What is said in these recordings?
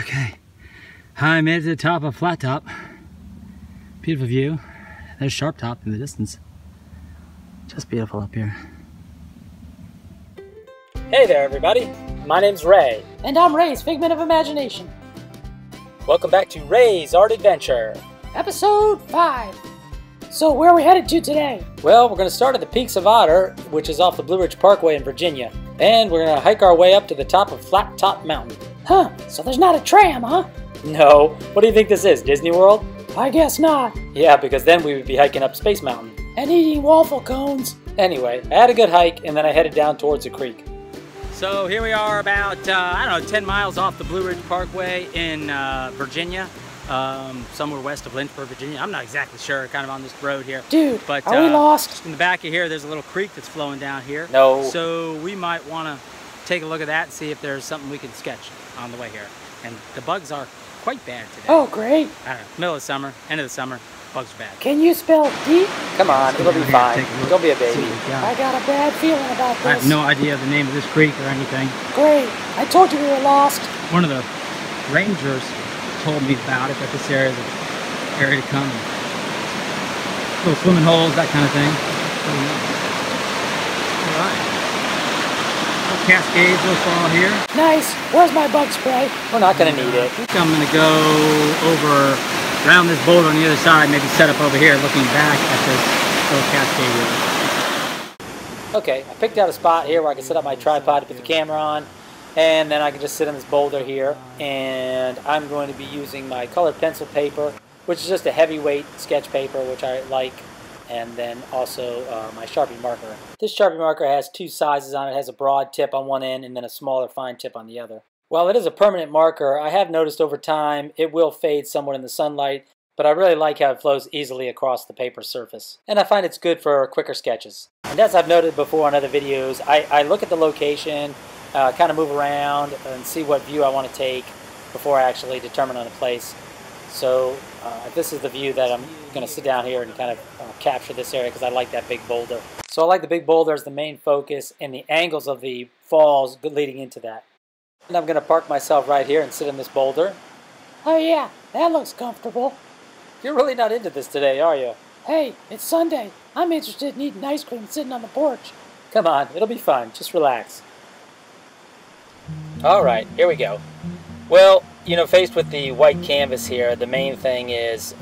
Okay, I made it to the top of Flat Top. Beautiful view. There's Sharp Top in the distance. Just beautiful up here. Hey there, everybody. My name's Ray. And I'm Ray's Figment of Imagination. Welcome back to Ray's Art Adventure. Episode 5. So where are we headed to today? Well, we're going to start at the Peaks of Otter, which is off the Blue Ridge Parkway in Virginia. And we're going to hike our way up to the top of Flat Top Mountain. Huh, so there's not a tram, huh? No. What do you think this is, Disney World? I guess not. Yeah, because then we would be hiking up Space Mountain. And eating waffle cones. Anyway, I had a good hike, and then I headed down towards the creek. So here we are about, 10 miles off the Blue Ridge Parkway in Virginia. Somewhere west of Lynchburg, Virginia. I'm not exactly sure, kind of on this road here. Dude, but, are we lost? In the back of here, there's a little creek that's flowing down here. No. So we might want to take a look at that and see if there's something we can sketch on the way here. And the bugs are quite bad today. Oh, great. I don't know, middle of summer, end of the summer, bugs are bad. Can you spell deep? Come on, it'll be fine. Don't be a baby. I got a bad feeling about this. I have no idea the name of this creek or anything. Great. I told you we were lost. One of the rangers told me about it, that this area is an area to come. Little swimming holes, that kind of thing. All right. Little cascades will fall here. Nice. Where's my bug spray? We're not going to need it. I think I'm going to go over around this boulder on the other side, maybe set up over here looking back at this little cascade here. Okay, I picked out a spot here where I can set up my tripod to put the camera on, and then I can just sit on this boulder here, and I'm going to be using my colored pencil paper, which is just a heavyweight sketch paper, which I like, and then also my Sharpie marker. This Sharpie marker has two sizes on it. It has a broad tip on one end and then a smaller fine tip on the other. While it is a permanent marker, I have noticed over time it will fade somewhat in the sunlight, but I really like how it flows easily across the paper surface. And I find it's good for quicker sketches. And as I've noted before on other videos, I look at the location, kind of move around and see what view I want to take before I actually determine on a place. So this is the view that I'm going to sit down here and kind of capture this area because I like that big boulder. So I like the big boulder as the main focus and the angles of the falls leading into that. And I'm going to park myself right here and sit in this boulder. Oh yeah, that looks comfortable. You're really not into this today, are you? Hey, it's Sunday. I'm interested in eating ice cream sitting on the porch. Come on, it'll be fun. Just relax. Alright, here we go. Well, you know, faced with the white canvas here, the main thing is...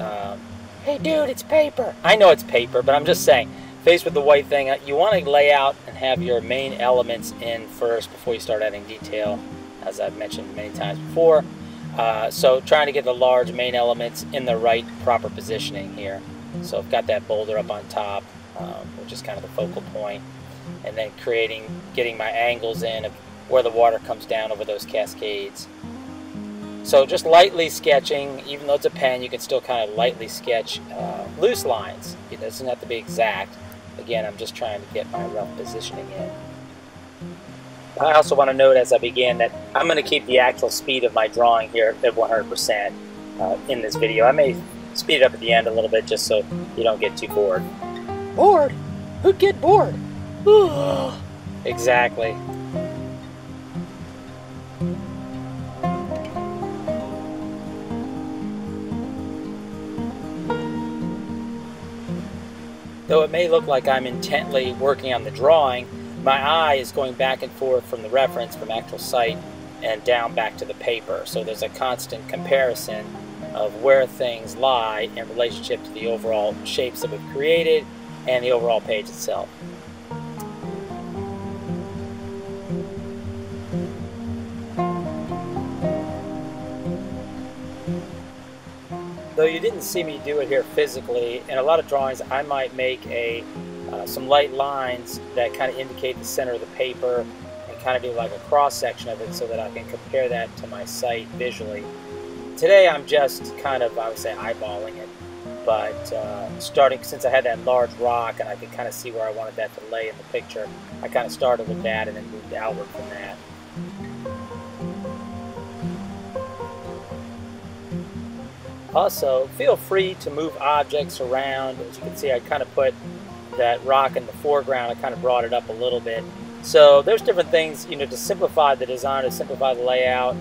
Hey dude, it's paper. I know it's paper, but I'm just saying, faced with the white thing, you want to lay out and have your main elements in first before you start adding detail, as I've mentioned many times before. So trying to get the large main elements in the right proper positioning here. So I've got that boulder up on top, which is kind of the focal point, and then getting my angles in of where the water comes down over those cascades. So just lightly sketching, even though it's a pen, you can still kind of lightly sketch loose lines. It doesn't have to be exact. Again, I'm just trying to get my rough positioning in. I also want to note as I begin that I'm going to keep the actual speed of my drawing here at 100% in this video. I may speed it up at the end a little bit just so you don't get too bored. Bored? Who'd get bored? Exactly. Though it may look like I'm intently working on the drawing, my eye is going back and forth from the reference, from actual sight, and down back to the paper. So there's a constant comparison of where things lie in relationship to the overall shapes that we've created and the overall page itself. Though you didn't see me do it here physically, in a lot of drawings I might make some light lines that kind of indicate the center of the paper and kind of do like a cross section of it so that I can compare that to my sight visually. Today I'm just kind of, I would say, eyeballing it, but starting, since I had that large rock and I could kind of see where I wanted that to lay in the picture, I kind of started with that and then moved outward from that. Also, feel free to move objects around. As you can see, I kind of put that rock in the foreground. I kind of brought it up a little bit. So there's different things, you know, to simplify the design, to simplify the layout.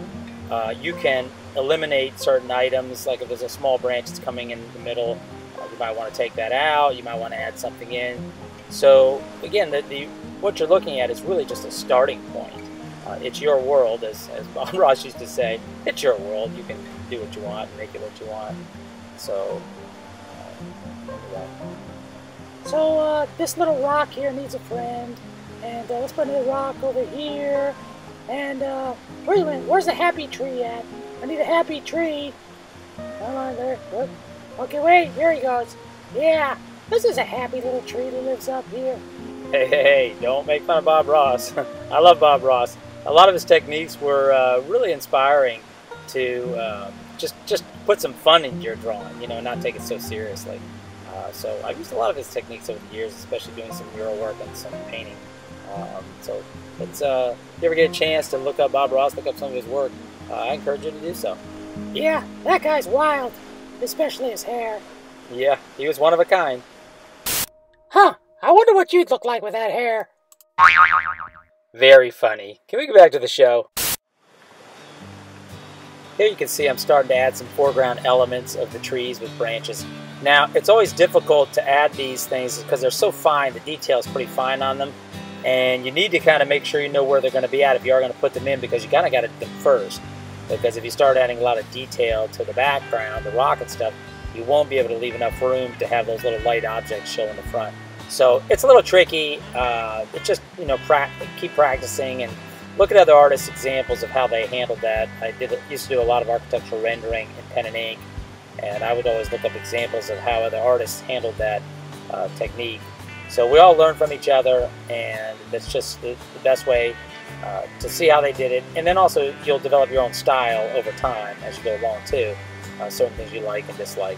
You can eliminate certain items. Like if there's a small branch that's coming in the middle, you might want to take that out. You might want to add something in. So again, what you're looking at is really just a starting point. It's your world, as Bob Ross used to say. It's your world. You can do what you want, make it what you want. So, yeah. So, this little rock here needs a friend. And let's put another rock over here. And, where's the happy tree at? I need a happy tree. Come on, there. Whoop. Okay, wait, here he goes. Yeah, this is a happy little tree that lives up here. Hey, don't make fun of Bob Ross. I love Bob Ross. A lot of his techniques were really inspiring to just put some fun into your drawing, you know, not take it so seriously. So I've used a lot of his techniques over the years, especially doing some mural work and some painting. So it's, if you ever get a chance to look up Bob Ross, look up some of his work, I encourage you to do so. Yeah, that guy's wild, especially his hair. Yeah, he was one of a kind. Huh, I wonder what you'd look like with that hair. Very funny. Can we go back to the show? Here you can see I'm starting to add some foreground elements of the trees with branches. Now, it's always difficult to add these things because they're so fine, the detail's pretty fine on them. And you need to kind of make sure you know where they're going to be at if you are going to put them in, because you kind of got to do them first. Because if you start adding a lot of detail to the background, the rock and stuff, you won't be able to leave enough room to have those little light objects show in the front. So it's a little tricky. It's just, you know, keep practicing and look at other artists' examples of how they handled that. I used to do a lot of architectural rendering in pen and ink, and I would always look up examples of how other artists handled that technique. So we all learn from each other, and that's just the best way to see how they did it. And then also you'll develop your own style over time as you go along too. Certain things you like and dislike.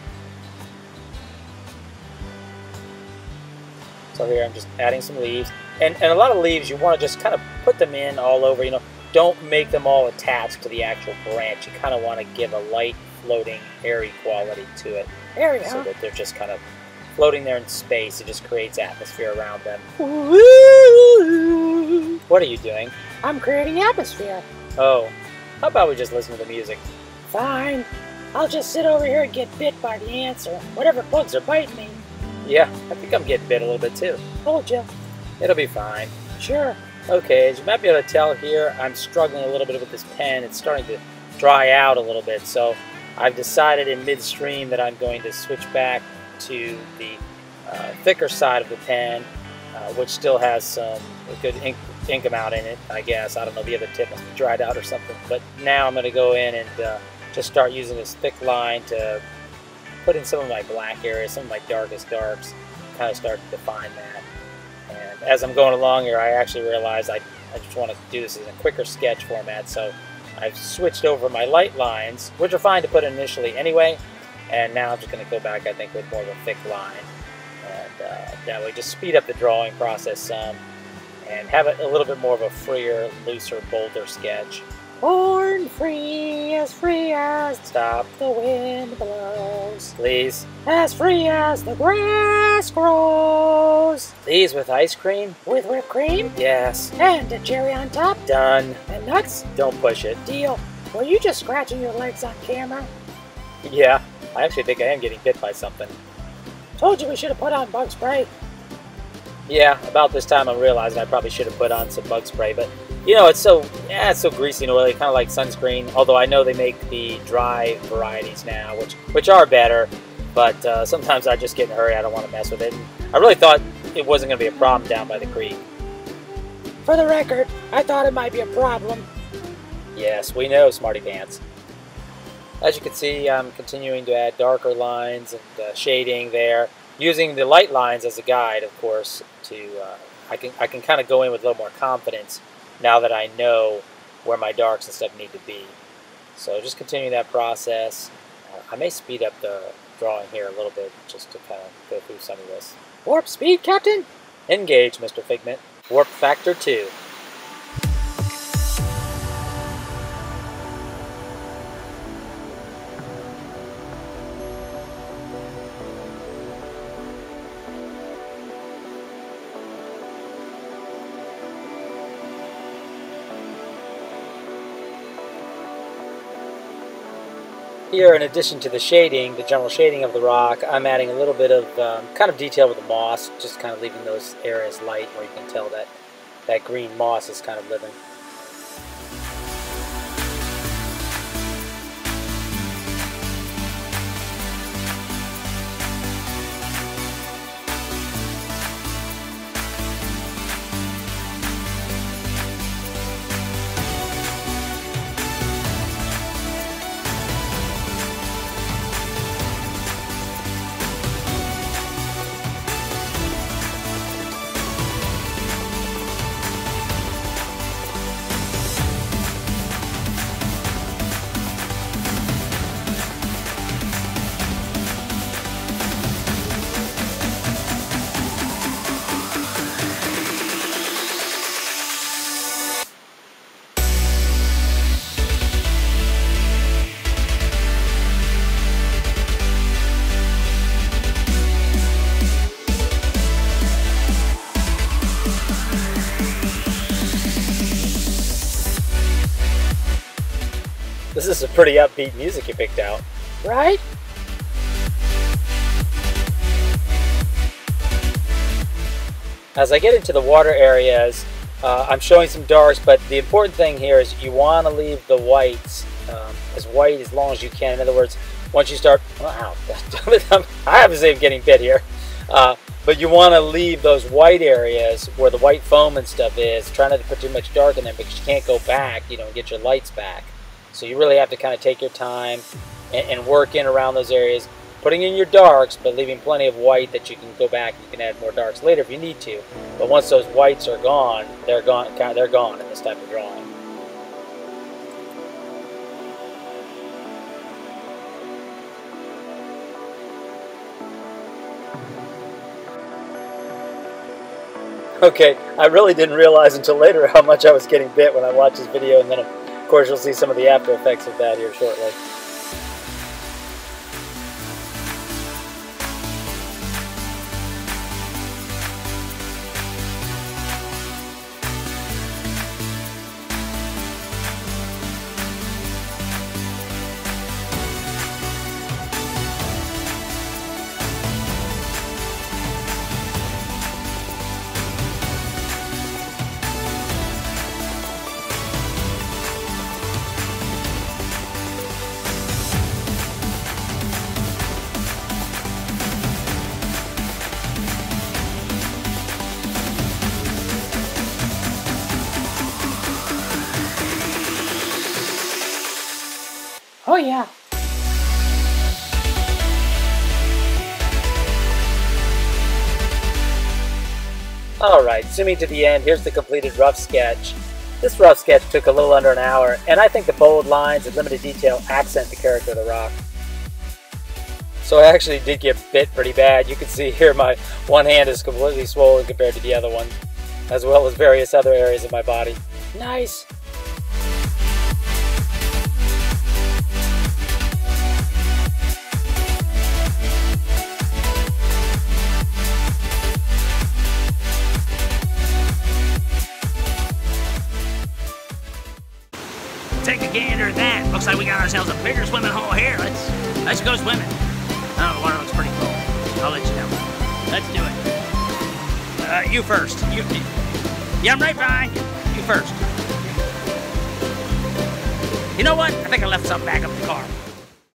So here I'm just adding some leaves. And a lot of leaves, you want to just kind of put them in all over, you know. Don't make them all attached to the actual branch. You kind of want to give a light, floating, airy quality to it. Airy, so huh? that they're just kind of floating there in space. It just creates atmosphere around them. What are you doing? I'm creating atmosphere. Oh, how about we just listen to the music? Fine. I'll just sit over here and get bit by the ants or whatever bugs are biting me. Yeah, I think I'm getting bit a little bit too. Told you. It'll be fine. Sure. Okay, as you might be able to tell here, I'm struggling a little bit with this pen. It's starting to dry out a little bit, so I've decided in midstream that I'm going to switch back to the thicker side of the pen, which still has a good ink amount in it, I guess. I don't know, the other tip must be dried out or something. But now I'm going to go in and just start using this thick line to put in some of my black areas, some of my darkest darks, kind of start to define that. And as I'm going along here, I actually realized I just want to do this in a quicker sketch format, so I've switched over my light lines, which are fine to put initially anyway, and now I'm just going to go back, I think, with more of a thick line. And that way just speed up the drawing process some and have it a little bit more of a freer, looser, bolder sketch. Born free as Stop. the wind blows. Please. As free as the grass grows. Please, with ice cream? With whipped cream Yes. and a cherry on top Done. and nuts. Don't push it. Deal. Were you just scratching your legs on camera? Yeah, I actually think I am getting bit by something. Told you we should have put on bug spray. Yeah, about this time I'm realizing I probably should have put on some bug spray, but you know, it's so greasy and oily, kind of like sunscreen, although I know they make the dry varieties now, which are better, but sometimes I just get in a hurry, I don't want to mess with it. And I really thought it wasn't going to be a problem down by the creek. For the record, I thought it might be a problem. Yes, we know, Smarty Pants. As you can see, I'm continuing to add darker lines and shading there, using the light lines as a guide, of course, to I can kind of go in with a little more confidence now that I know where my darks and stuff need to be. So just continuing that process. I may speed up the drawing here a little bit just to kind of go through some of this. Warp speed, Captain? Engage, Mr. Figment. Warp Factor 2. Here, in addition to the shading, the general shading of the rock, I'm adding a little bit of kind of detail with the moss, just kind of leaving those areas light where you can tell that that green moss is kind of living. This is some pretty upbeat music you picked out. Right? As I get into the water areas, I'm showing some darks, but the important thing here is you want to leave the whites as white as long as you can. In other words, once you start, wow, I have to say I'm getting bit here. But you want to leave those white areas where the white foam and stuff is. Try not to put too much dark in there because you can't go back, and get your lights back. So you really have to kind of take your time and work in around those areas, putting in your darks, but leaving plenty of white that you can go back and you can add more darks later if you need to. But once those whites are gone, they're gone in this type of drawing. Okay, I really didn't realize until later how much I was getting bit when I watched this video, and then of course you'll see some of the after effects of that here shortly. Oh yeah. Alright, zooming to the end, here's the completed rough sketch. This rough sketch took a little under an hour, and I think the bold lines and limited detail accent the character of the rock. So I actually did get bit pretty bad. You can see here my one hand is completely swollen compared to the other one, as well as various other areas of my body. Nice. Take a gander at that. Looks like we got ourselves a bigger swimming hole here. Let's go swimming. Oh, the water looks pretty cool. I'll let you know. Let's do it. You first. Yeah, I'm right behind you. You first. You know what? I think I left something back up in the car.